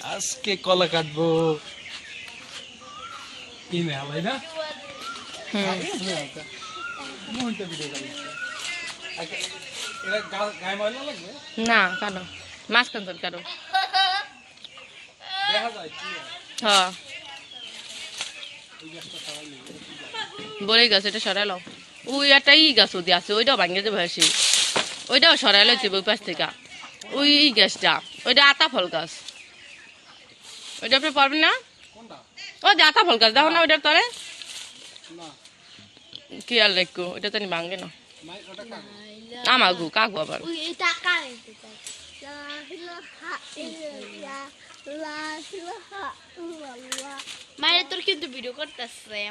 আজকে কলা কাটবো কি মেলাই না না কাটো মাঝখান তোর কাটো হ্যাঁ বলে গেছে এটা সরাই লাও ওই একটা গাছ ওদি আছে ওইটাও ভাঙে যাবে হাসি ওইটাও সরাই লাইছে ওই পাশ থেকে ওই গাছটা ওইটা আতা ফল গাছ ওইটা আপনি পারবেন না ও যে আতা ফল গাছ দেখো না ওইটার তলে কি আর রাখো ওইটা তো ভাঙে না আমার গু কাকু আবার মায়ের তোর কিন্তু ভিডিও করতেছে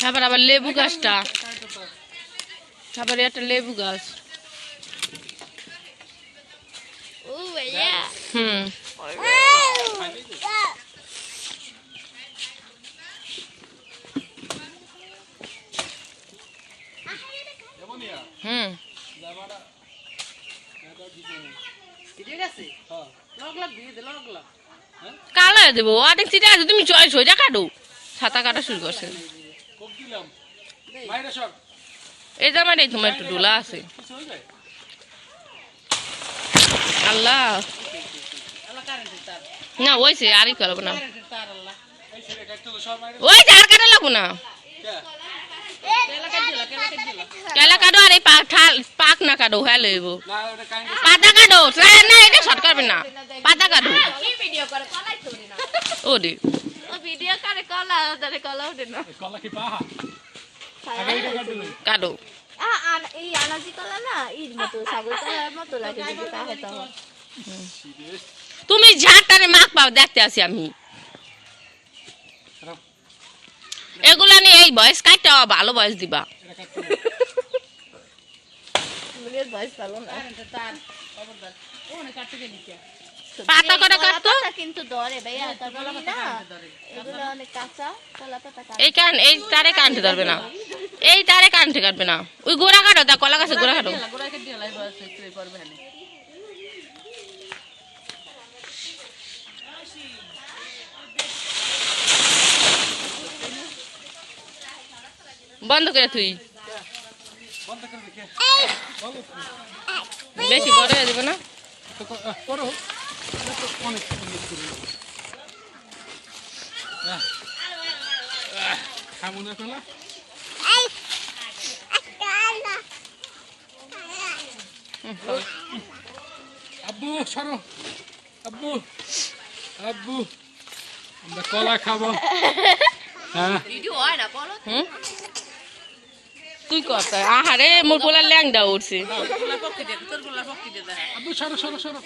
আবার আবার লেবু গাছটা আবার একটা লেবু গাছ ও ভাইয়া কালো দেবো অনেক চিঠি আছে তুমি সোজা কাটো ছাতা কাটা শুরু করছে এই যে আমার এই তোমার একটু ডোলা আছে আল্লাহ না ওইছে আরই করবো না ওই যার কাটা লাগবো না কেলা কাটো আর এই পাক না কাটো হ্যাঁ লইব পাতা কাটো না এটা শর্ট করবে না পাতা কাটো ও দে ভিডিও করে কলা ওদের কলা ওঠে না কাটো এই আনাজি কলা না ইর মতো ছাগল কলার মতো লাগে যদি তা হতো তুমি ঝাড়টারে মাখ পাও দেখতে আসি আমি এগুলা নিয়ে এই বয়স কাটতে ভালো বয়স দিবা পাতা করে কাটতো কিন্তু ধরে ভাইয়া এগুলো অনেক কাঁচা কলা পাতা এই তারে কাটতে ধরবে না এই তারে কাটতে কাটবে না ওই গোড়া কাটো তা কলা গাছে গোড়া কাটো বন্ধ করে তুই বেশি বড় হয়ে যাবে না আব্বু সরো আব্বু আব্বু আমরা কলা খাবো তুই কত আহারে মোর পোলা ল্যাংডা উঠছে আব্বু সরো সরো সরো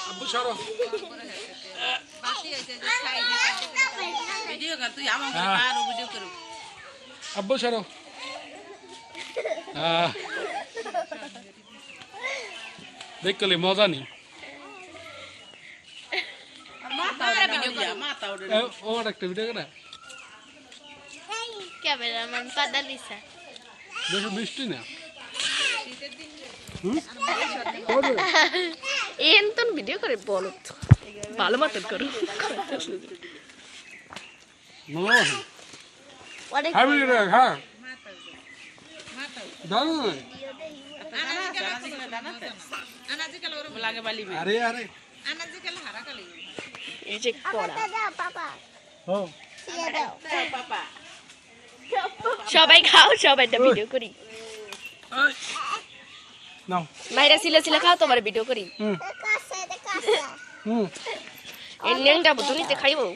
আব্বু সরো আব্বু সরো দেখলে মজা নেই ওর একটা ভিডিও করে ক্যামেরাম্যান পাদালিসা বেশি মিষ্টি না এন্তন ভিডিও করে বলো ভালো মতন করো হ্যাঁ আরে আরে এই যে কড়া সবাই খাও সবাই একটা ভিডিও করি নাও মাইরা সিলা সিলা খাও তোমার ভিডিও করি এই ন্যাংটা বুতুনিতে খাইবো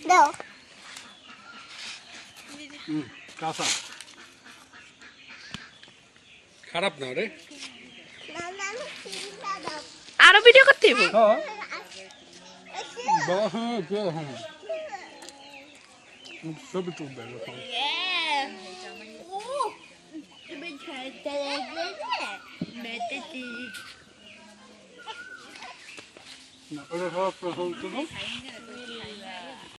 দাও কাঁচা খারাপ না রে আরো ভিডিও করতে হইব ছবি তুলবে না ওটা সব